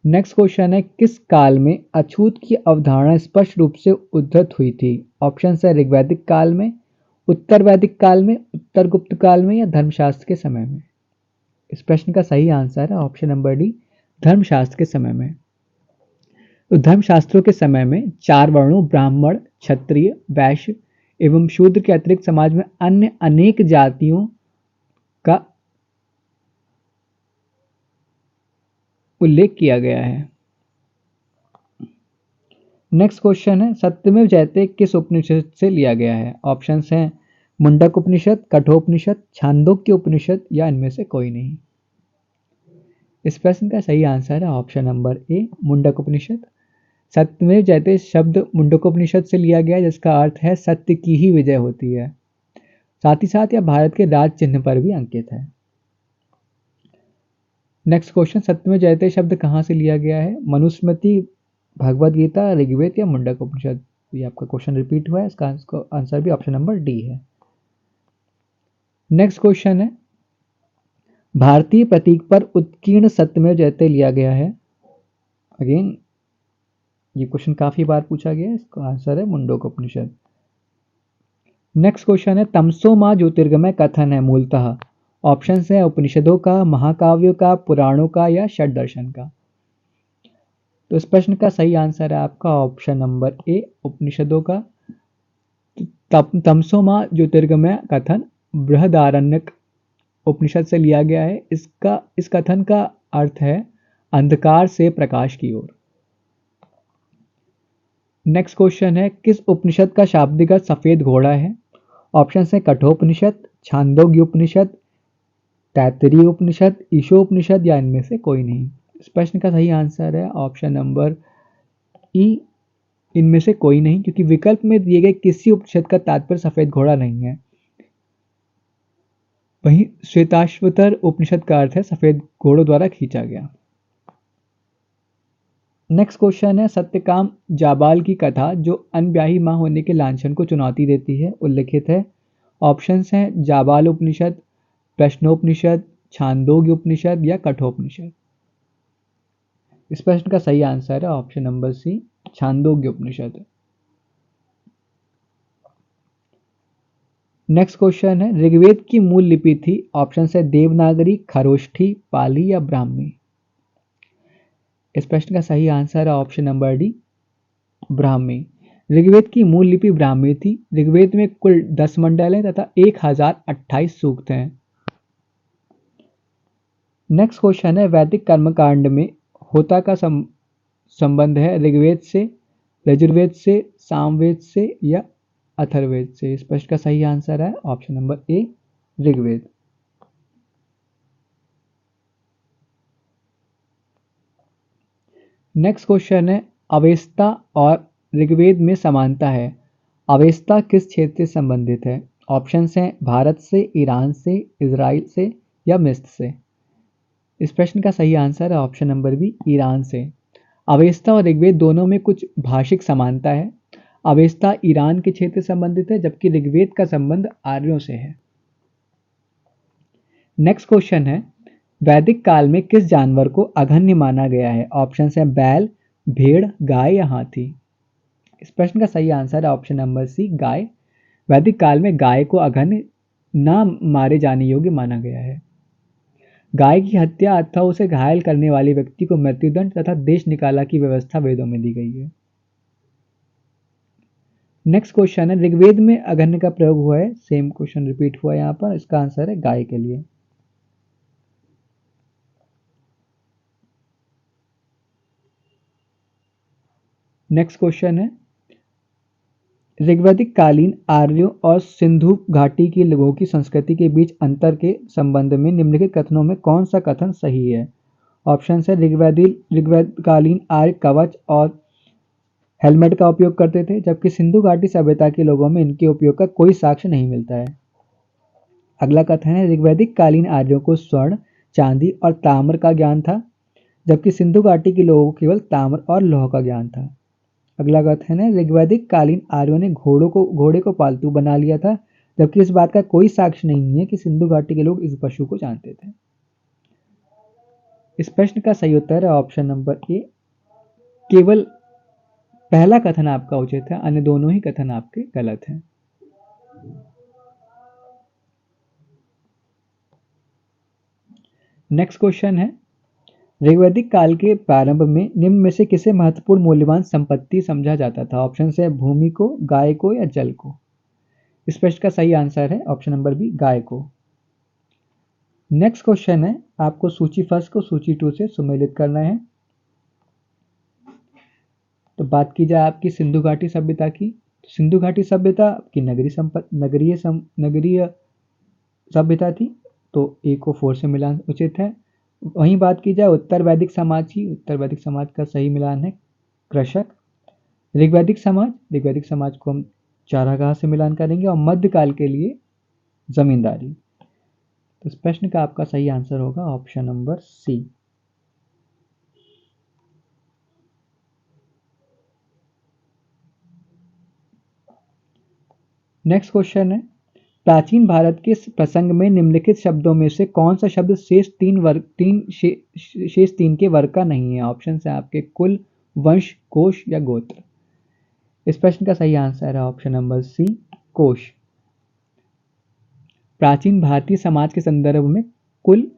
नेक्स्ट क्वेश्चन है, किस काल में अछूत की अवधारणा स्पष्ट रूप से उद्धृत हुई थी? ऑप्शन है ऋग्वैदिक काल में, उत्तर वैदिक काल में, उत्तर गुप्त काल में या धर्मशास्त्र के समय में। इस प्रश्न का सही आंसर है ऑप्शन नंबर डी, धर्मशास्त्र के समय में। तो धर्मशास्त्रों के समय में 4 वर्णों ब्राह्मण, क्षत्रिय, वैश्य एवं शूद्र के अतिरिक्त समाज में अन्य अनेक जातियों का उल्लेख किया गया है। नेक्स्ट क्वेश्चन है, सत्यमेव जयते किस उपनिषद से लिया गया है? ऑप्शंस हैं मुंडक उपनिषद, कठोपनिषद, छांदोग्य उपनिषद या इनमें से कोई नहीं। इस प्रश्न का सही आंसर है ऑप्शन नंबर ए, मुंडक उपनिषद। सत्यमेव जयते शब्द मुंडकोपनिषद से लिया गया, जिसका अर्थ है सत्य की ही विजय होती है। साथ ही साथ यह भारत के राज चिन्ह पर भी अंकित है। नेक्स्ट क्वेश्चन, सत्यमेव जयते शब्द कहाँ से लिया गया है? मनुस्मृति, भगवद गीता, ऋग्वेद या मुंडक उपनिषद। ये आपका क्वेश्चन रिपीट हुआ है, इसका आंसर भी ऑप्शन नंबर डी है। नेक्स्ट क्वेश्चन है, भारतीय प्रतीक पर उत्कीर्ण सत्यमेव जयते लिया गया है। अगेन ये क्वेश्चन काफी बार पूछा गया है, इसका आंसर है मुंडक उपनिषद। नेक्स्ट क्वेश्चन है, तमसो मां ज्योतिर्गमय कथन है मूलतः। ऑप्शन है उपनिषदों का, महाकाव्यों का, पुराणों का या षड दर्शन का। तो इस प्रश्न का सही आंसर है आपका ऑप्शन नंबर ए, उपनिषदों का। तमसो मां ज्योतिर्गमय कथन बृहदारण्यक उपनिषद से लिया गया है। इस कथन का अर्थ है अंधकार से प्रकाश की ओर। नेक्स्ट क्वेश्चन है, किस उपनिषद का शाब्दिक अर्थ सफेद घोड़ा है? ऑप्शन है कठोपनिषद, छांदोग्य उपनिषद, तैत्तिरीय उपनिषद, ईशोपनिषद या इनमें से कोई नहीं। इस प्रश्न का सही आंसर है ऑप्शन नंबर ई, इनमें से कोई नहीं, क्योंकि विकल्प में दिए गए किसी उपनिषद का तात्पर्य सफेद घोड़ा नहीं है। वहीं श्वेताश्वतर उपनिषद का अर्थ है सफेद घोड़ों द्वारा खींचा गया। नेक्स्ट क्वेश्चन है, सत्यकाम जाबाल की कथा जो अनब्याही मां होने के लांछन को चुनौती देती है उल्लिखित है। ऑप्शंस हैं जाबाल उपनिषद, प्रश्नोपनिषद, छांदोग्य उपनिषद या कठोपनिषद। इस प्रश्न का सही आंसर है ऑप्शन नंबर सी, छांदोग्य उपनिषद। नेक्स्ट क्वेश्चन है, ऋग्वेद की मूल लिपि थी। ऑप्शन है देवनागरी, खरोष्ठी, पाली या ब्राह्मी। इस प्रश्न का सही आंसर है option number D, Brahmi. Rigveda की मूल लिपि ब्राह्मी थी। ऋग्वेद में कुल 10 मंडल हैं तथा 1028 सूक्त हैं। नेक्स्ट क्वेश्चन है, वैदिक कर्मकांड में होता का संबंध है ऋग्वेद से, यजुर्वेद से, सामवेद से या अथर्ववेद से। इस प्रश्न का सही आंसर है option number A, Rigveda. Next question है, अवेस्ता और ऋग्वेद में समानता है। अवेस्ता किस क्षेत्र से संबंधित है? ऑप्शंस हैं भारत से, ईरान से, इजराइल से या मिस्र से। इस प्रश्न का सही आंसर है ऑप्शन नंबर बी, ईरान से। अवेस्ता और ऋग्वेद दोनों में कुछ भाषिक समानता है। अवेस्ता ईरान के क्षेत्र से संबंधित है, जबकि ऋग्वेद का संबंध आर्यों से है। नेक्स्ट क्वेश्चन है, वैदिक काल में किस जानवर को अघन्य माना गया है? ऑप्शन है बैल, भेड़, गाय या हाथी। इस प्रश्न का सही आंसर है ऑप्शन नंबर सी, गाय। वैदिक काल में गाय को अघन्य ना मारे जाने योग्य माना गया है। गाय की हत्या अथवा उसे घायल करने वाले व्यक्ति को मृत्युदंड तथा देश निकाला की व्यवस्था वेदों में दी गई है। नेक्स्ट क्वेश्चन है, ऋग्वेद में अघन्य का प्रयोग हुआ है। सेम क्वेश्चन रिपीट हुआ है यहाँ पर। इसका आंसर है गाय के लिए। नेक्स्ट क्वेश्चन है, ऋग्वैदिक कालीन आर्यों और सिंधु घाटी के लोगों की संस्कृति के बीच अंतर के संबंध में निम्नलिखित कथनों में कौन सा कथन सही है? ऑप्शन है, ऋग्वैद कालीन आर्य कवच और हेलमेट का उपयोग करते थे, जबकि सिंधु घाटी सभ्यता के लोगों में इनके उपयोग का कोई साक्ष्य नहीं मिलता है। अगला कथन है, ऋग्वैदिक कालीन आर्यों को स्वर्ण, चांदी और ताम्र का ज्ञान था, जबकि सिंधु घाटी के लोगों को केवल ताम्र और लौह का ज्ञान था। अगला कथन है, ऋग्वैदिक कालीन आर्यों ने घोड़े को पालतू बना लिया था, जबकि इस बात का कोई साक्ष्य नहीं है कि सिंधु घाटी के लोग इस पशु को जानते थे। इस प्रश्न का सही उत्तर है ऑप्शन नंबर ए, केवल पहला कथन आपका उचित है, अन्य दोनों ही कथन आपके गलत हैं। नेक्स्ट क्वेश्चन है, ऋग्वैदिक काल के प्रारंभ में निम्न में से किसे महत्वपूर्ण मूल्यवान संपत्ति समझा जाता था? ऑप्शन है, भूमि को, गाय को या जल को। इस प्रश्न का सही आंसर है ऑप्शन नंबर बी, गाय को। नेक्स्ट क्वेश्चन है, आपको सूची फर्स्ट को सूची 2 से सुमेलित करना है। तो बात की जाए आपकी सिंधु घाटी सभ्यता की, सिंधु घाटी सभ्यता की नगरीय सभ्यता थी, तो ए को 4 से मिलान उचित है। वहीं बात की जाए उत्तर वैदिक समाज की, उत्तर वैदिक समाज का सही मिलान है कृषक। ऋग्वैदिक समाज को हम चारागाह से मिलान करेंगे, और मध्यकाल के लिए जमींदारी। तो इस प्रश्न का आपका सही आंसर होगा option number C. Next question है, प्राचीन भारत के प्रसंग में निम्नलिखित शब्दों में से कौन सा शब्द शेष तीन के वर्ग का नहीं है? ऑप्शन है आपके कुल, वंश, कोश या गोत्र। इस प्रश्न का सही आंसर है ऑप्शन नंबर सी, कोश। प्राचीन भारतीय समाज के संदर्भ में कुल,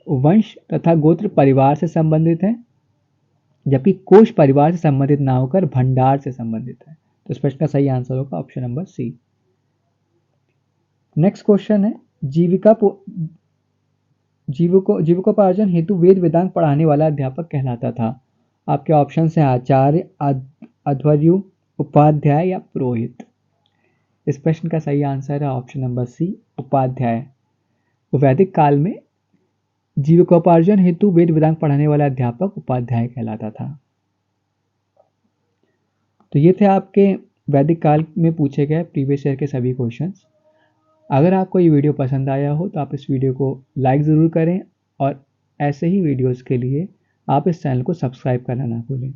वंश तथा गोत्र परिवार से संबंधित है, जबकि कोश परिवार से संबंधित ना होकर भंडार से संबंधित है। तो इस प्रश्न का सही आंसर होगा option number C. Next question है, जीविकोपार्जन हेतु वेद वेदांग पढ़ाने वाला अध्यापक कहलाता था? आपके ऑप्शन है आचार्य, अध्वर्यु, उपाध्याय या पुरोहित। इस प्रश्न का सही आंसर है ऑप्शन नंबर सी, उपाध्याय। वैदिक काल में जीविकोपार्जन हेतु वेद वेदांग पढ़ाने वाला अध्यापक उपाध्याय कहलाता था। तो ये थे आपके वैदिक काल में पूछे गए प्रीवियस ईयर के सभी क्वेश्चंस। अगर आपको ये वीडियो पसंद आया हो तो आप इस वीडियो को लाइक ज़रूर करें, और ऐसे ही वीडियोस के लिए आप इस चैनल को सब्सक्राइब करना ना भूलें।